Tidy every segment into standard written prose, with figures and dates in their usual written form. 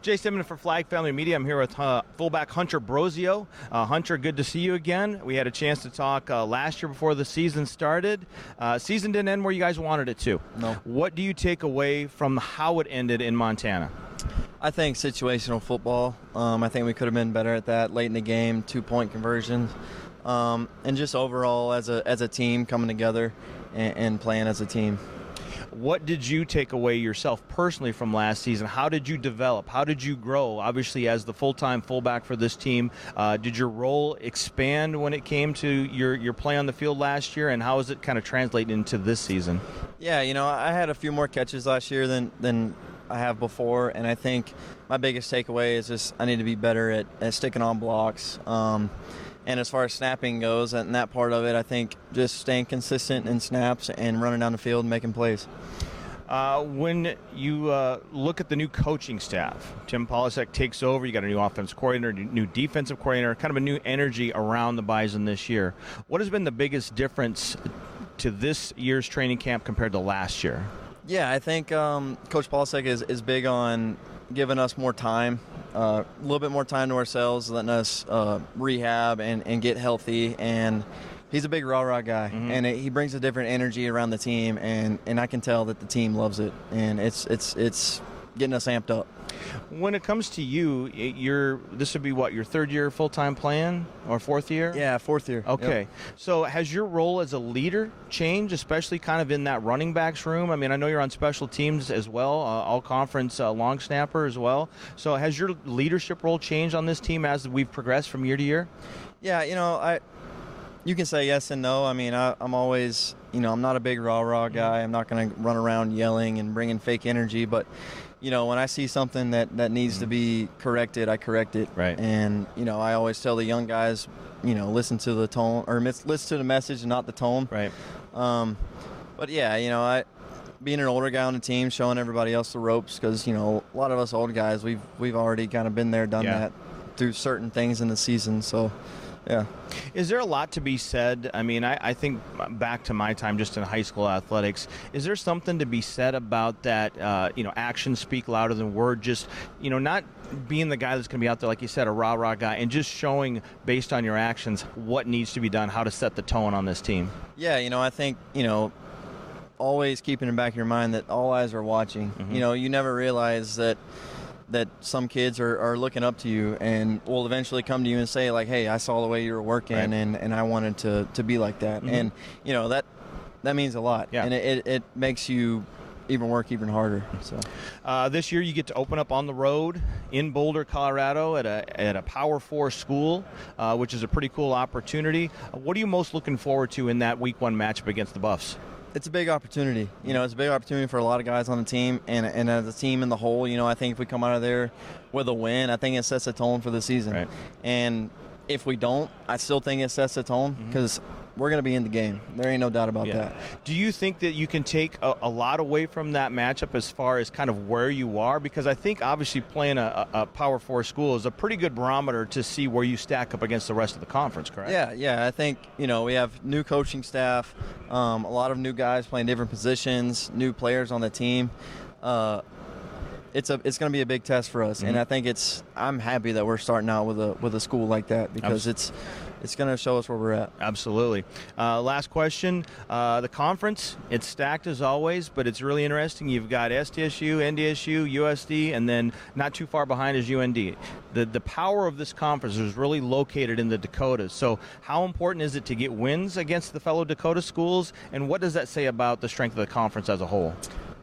Jace Denman for Flag Family Media. I'm here with fullback Hunter Brozio. Hunter, good to see you again. We had a chance to talk last year before the season started. Season didn't end where you guys wanted it to. No. What do you take away from how it ended in Montana? I think situational football. I think we could have been better at that late in the game, 2-point conversions, and just overall as a team coming together and playing as a team. What did you take away yourself personally from last season? How did you develop? How did you grow? Obviously, as the full-time fullback for this team, did your role expand when it came to your play on the field last year, and how is it kind of translating into this season? Yeah, I had a few more catches last year than I have before, and I think my biggest takeaway is just I need to be better at sticking on blocks. And as far as snapping goes, and that part of it, I think just staying consistent in snaps and running down the field and making plays. When you look at the new coaching staff, Tim Polisek takes over, you got a new offensive coordinator, new defensive coordinator, kind of a new energy around the Bison this year. What has been the biggest difference to this year's training camp compared to last year? Yeah, I think Coach Polisek is big on giving us more time, a little bit more time to ourselves, letting us rehab and get healthy. And he's a big rah-rah guy, and he brings a different energy around the team, and I can tell that the team loves it, and it's getting us amped up. When it comes to you, this would be what, your third year full-time plan or fourth year? Yeah, fourth year. Okay. Yep. So has your role as a leader changed, especially kind of in that running backs room? I mean, I know you're on special teams as well, all-conference long snapper as well. So has your leadership role changed on this team as we've progressed from year to year? Yeah, you can say yes and no. I mean, I'm always, I'm not a big rah-rah guy. I'm not going to run around yelling and bringing fake energy, but when I see something that needs to be corrected, I correct it. Right. And, I always tell the young guys, listen to the tone, or listen to the message and not the tone. Right. But, yeah, being an older guy on the team, showing everybody else the ropes, because, a lot of us old guys, we've already kind of been there, done that through certain things in the season. So, yeah. Is there a lot to be said? I mean, I think back to my time just in high school athletics. Is there something to be said about that, actions speak louder than words? Just, not being the guy that's going to be out there, like you said, a rah-rah guy, and just showing based on your actions what needs to be done, how to set the tone on this team. Yeah, I think, always keeping in the back of your mind that all eyes are watching. You never realize that some kids are looking up to you and will eventually come to you and say, like, hey, I saw the way you were working, right, and I wanted to be like that. And, that means a lot. Yeah. And it makes you work even harder. So this year you get to open up on the road in Boulder, Colorado at a Power 4 school, which is a pretty cool opportunity. What are you most looking forward to in that Week 1 matchup against the Buffs? It's a big opportunity. It's a big opportunity for a lot of guys on the team, and as a team in the whole, I think if we come out of there with a win, I think it sets a tone for the season. Right. And if we don't, I still think it sets a tone, because we're going to be in the game. There ain't no doubt about that. Do you think that you can take a lot away from that matchup as far as kind of where you are? Because I think obviously playing a Power 4 school is a pretty good barometer to see where you stack up against the rest of the conference, correct? Yeah. I think, we have new coaching staff, a lot of new guys playing different positions, new players on the team. It's going to be a big test for us, and I think I'm happy that we're starting out with a school like that, because it's going to show us where we're at. Absolutely. Last question. The conference, it's stacked as always, but it's really interesting. You've got SDSU, NDSU, USD, and then not too far behind is UND. The power of this conference is really located in the Dakotas. So how important is it to get wins against the fellow Dakota schools, and what does that say about the strength of the conference as a whole?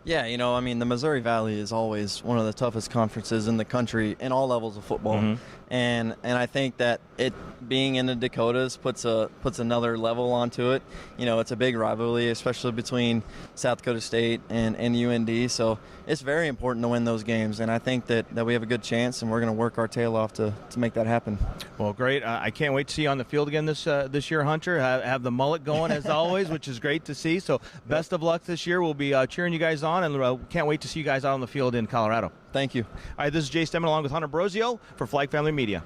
Yeah, the Missouri Valley is always one of the toughest conferences in the country in all levels of football. And I think that it being in the Dakotas puts another level onto it. It's a big rivalry, especially between South Dakota State and UND. So it's very important to win those games, and I think that we have a good chance, and we're going to work our tail off to make that happen. Well, great. I can't wait to see you on the field again this year, Hunter. Have the mullet going as always, which is great to see. So best of luck this year. We'll be cheering you guys on, and can't wait to see you guys out on the field in Colorado. Thank you. All right, this is Jace Denman along with Hunter Brozio for Flag Family Media.